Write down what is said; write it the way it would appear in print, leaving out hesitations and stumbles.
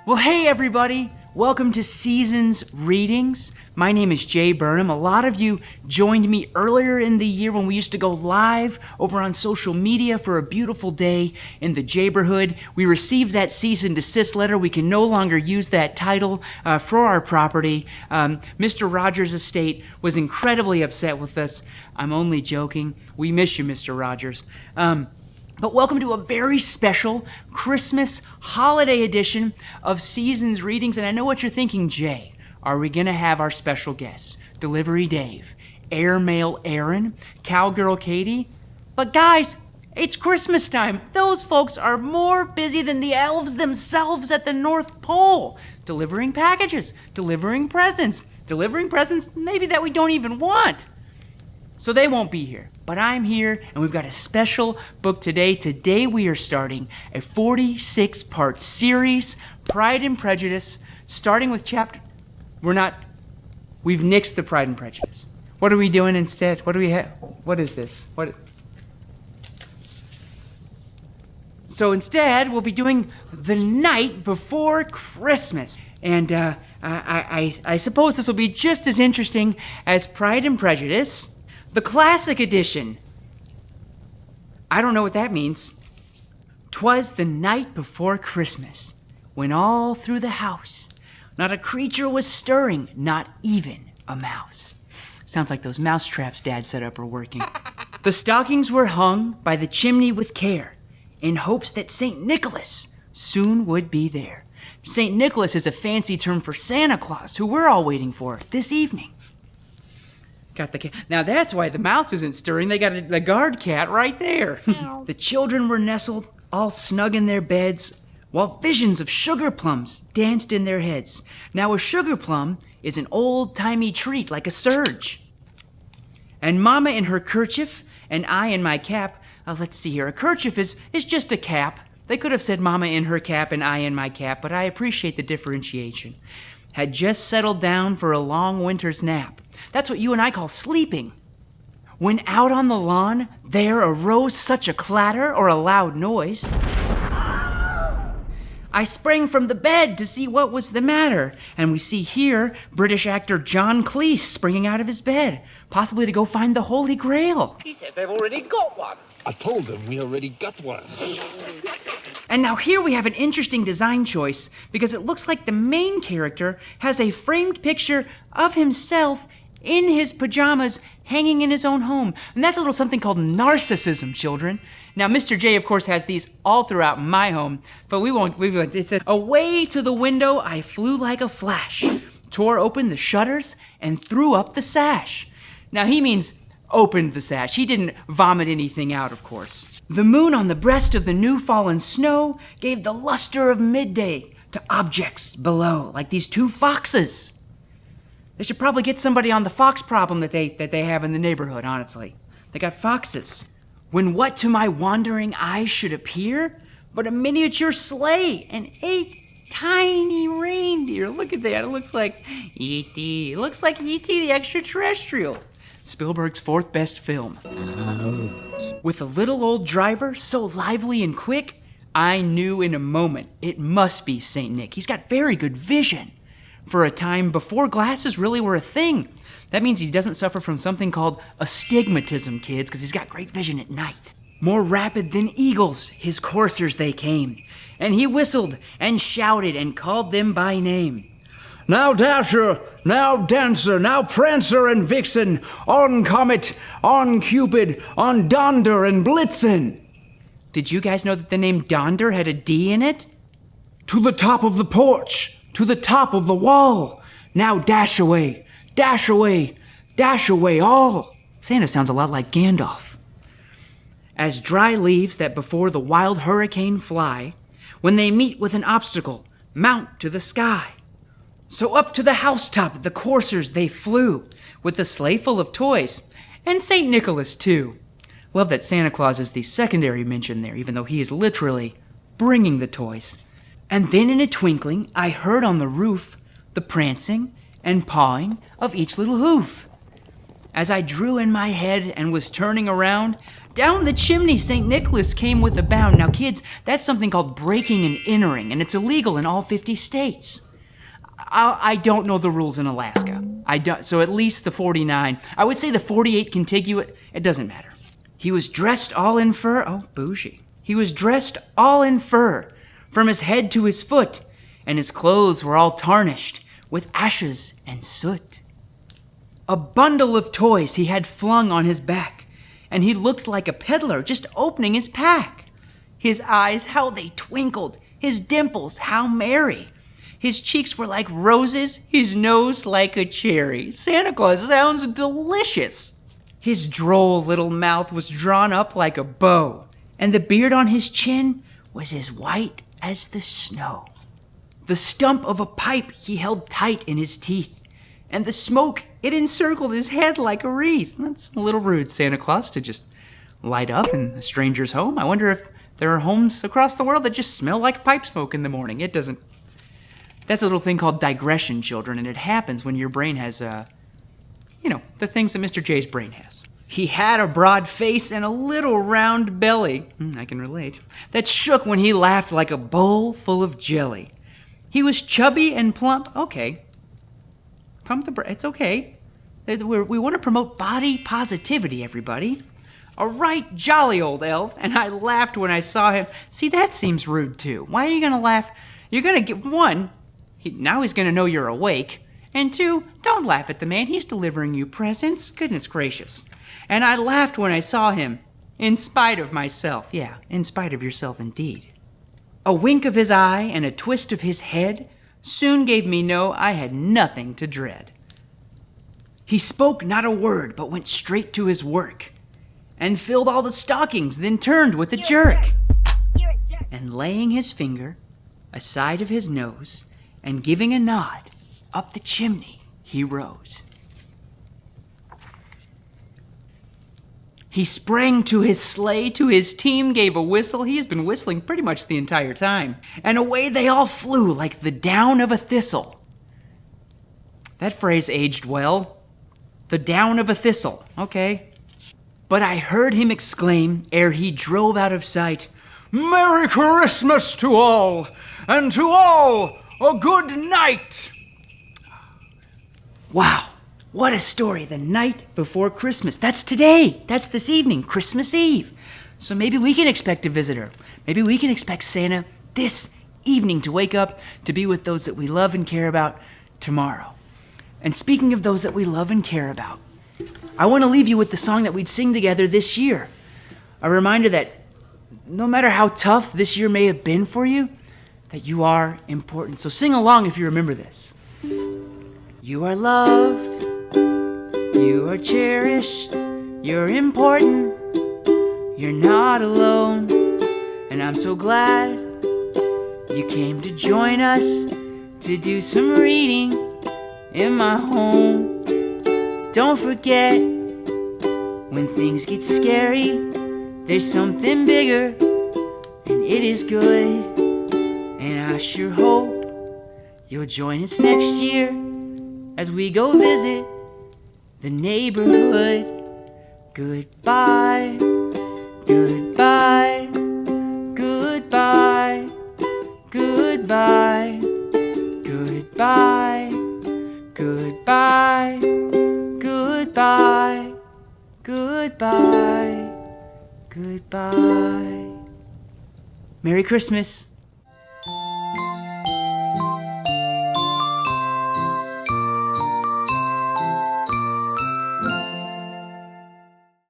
Well, hey everybody! Welcome to Seasons Readings. My name is Jay Burnam. A lot of you joined me earlier in the year when we used to go live over on social media for a beautiful day in the Jayborhood. We received that cease and desist letter. We can no longer use that title for our property. Mr. Rogers' estate was incredibly upset with us. I'm only joking. We miss you, Mr. Rogers. But welcome to a very special Christmas holiday edition of Seasons Readings. And I know what you're thinking, Jay. Are we going to have our special guests? Delivery Dave, Airmail Aaron, Cowgirl Katie? But guys, it's Christmas time. Those folks are more busy than the elves themselves at the North Pole. Delivering packages, delivering presents maybe that we don't even want. So they won't be here, but I'm here, and we've got a special book today. Today we are starting a 46-part series, Pride and Prejudice, starting with we've nixed the Pride and Prejudice. What are we doing instead? What do we have? What is this? So instead, we'll be doing The Night Before Christmas. And I suppose this will be just as interesting as Pride and Prejudice. The classic edition. I don't know what that means. 'Twas the night before Christmas, when all through the house not a creature was stirring, not even a mouse. Sounds like those mouse traps Dad set up are working. The stockings were hung by the chimney with care, in hopes that St. Nicholas soon would be there. St. Nicholas is a fancy term for Santa Claus, who we're all waiting for this evening. Now that's why the mouse isn't stirring. They got the guard cat right there. The children were nestled all snug in their beds, while visions of sugar plums danced in their heads. Now a sugar plum is an old-timey treat like a surge. And Mama in her kerchief, and I in my cap. Let's see here. A kerchief is just a cap. They could have said Mama in her cap and I in my cap, but I appreciate the differentiation. Had just settled down for a long winter's nap. That's what you and I call sleeping. When out on the lawn, there arose such a clatter or a loud noise. I sprang from the bed to see what was the matter, and we see here British actor John Cleese springing out of his bed, possibly to go find the Holy Grail. He says they've already got one. I told them we already got one. And now here we have an interesting design choice, because it looks like the main character has a framed picture of himself in his pajamas hanging in his own home. And that's a little something called narcissism, children. Now, Mr. J, of course, has these all throughout my home, but we won't. It's away to the window I flew like a flash, tore open the shutters, and threw up the sash. Now, he means opened the sash. He didn't vomit anything out, of course. The moon on the breast of the new fallen snow gave the luster of midday to objects below, like these two foxes. They should probably get somebody on the fox problem that they have in the neighborhood, honestly. They got foxes. When what to my wandering eyes should appear but a miniature sleigh and 8 tiny reindeer. Look at that. It looks like E.T. It looks like E.T. the extraterrestrial. Spielberg's 4th best film. With a little old driver so lively and quick, I knew in a moment it must be St. Nick. He's got very good vision for a time before glasses really were a thing. That means he doesn't suffer from something called astigmatism, kids, because he's got great vision at night. More rapid than eagles, his coursers they came, and he whistled and shouted and called them by name. Now Dasher, now Dancer, now Prancer and Vixen, on Comet, on Cupid, on Donder and Blitzen. Did you guys know that the name Donder had a D in it? To the top of the porch, to the top of the wall. Now dash away, dash away, dash away all. Santa sounds a lot like Gandalf. As dry leaves that before the wild hurricane fly, when they meet with an obstacle, mount to the sky. So up to the housetop the coursers they flew, with the sleigh full of toys, and St. Nicholas too. Love that Santa Claus is the secondary mention there, even though he is literally bringing the toys. And then in a twinkling, I heard on the roof the prancing and pawing of each little hoof. As I drew in my head and was turning around, Down the chimney St. Nicholas came with a bound. Now, kids, that's something called breaking and entering, and it's illegal in all 50 states. I don't know the rules in Alaska. So at least the 49. I would say the 48 contiguous, it doesn't matter. He was dressed all in fur. Oh, bougie. He was dressed all in fur, from his head to his foot, and his clothes were all tarnished with ashes and soot. A bundle of toys he had flung on his back, and he looked like a peddler just opening his pack. His eyes, how they twinkled, his dimples, how merry. His cheeks were like roses, his nose like a cherry. Santa Claus sounds delicious. His droll little mouth was drawn up like a bow, and the beard on his chin was as white as the snow. The stump of a pipe he held tight in his teeth, and the smoke, it encircled his head like a wreath. That's a little rude, Santa Claus, to just light up in a stranger's home. I wonder if there are homes across the world that just smell like pipe smoke in the morning. It doesn't. That's a little thing called digression, children, and it happens when your brain has, the things that Mr. J's brain has. He had a broad face and a little round belly, I can relate, that shook when he laughed like a bowl full of jelly. He was chubby and plump. Okay. It's okay. We want to promote body positivity, everybody. A right jolly old elf, and I laughed when I saw him. See, that seems rude, too. Why are you going to laugh? You're going to get, one, now he's going to know you're awake, and two, don't laugh at the man. He's delivering you presents. Goodness gracious. And I laughed when I saw him, in spite of myself. Yeah, in spite of yourself, indeed. A wink of his eye and a twist of his head soon gave me know I had nothing to dread. He spoke not a word, but went straight to his work, and filled all the stockings, then turned with a jerk. You're a jerk. And laying his finger aside of his nose, and giving a nod, up the chimney he rose. He sprang to his sleigh, to his team gave a whistle. He has been whistling pretty much the entire time. And away they all flew like the down of a thistle. That phrase aged well. The down of a thistle, okay. But I heard him exclaim, ere he drove out of sight, Merry Christmas to all, and to all a good night. Wow. What a story, the night before Christmas. That's today. That's this evening, Christmas Eve. So maybe we can expect a visitor. Maybe we can expect Santa this evening to wake up to be with those that we love and care about tomorrow. And speaking of those that we love and care about, I want to leave you with the song that we'd sing together this year. A reminder that no matter how tough this year may have been for you, that you are important. So sing along if you remember this. You are loved. You are cherished, you're important, you're not alone, and I'm so glad you came to join us to do some reading in my home. Don't forget, when things get scary, there's something bigger, and it is good, and I sure hope you'll join us next year as we go visit the neighborhood. Goodbye, goodbye, goodbye, goodbye, goodbye, goodbye, goodbye, goodbye, goodbye. Merry Christmas.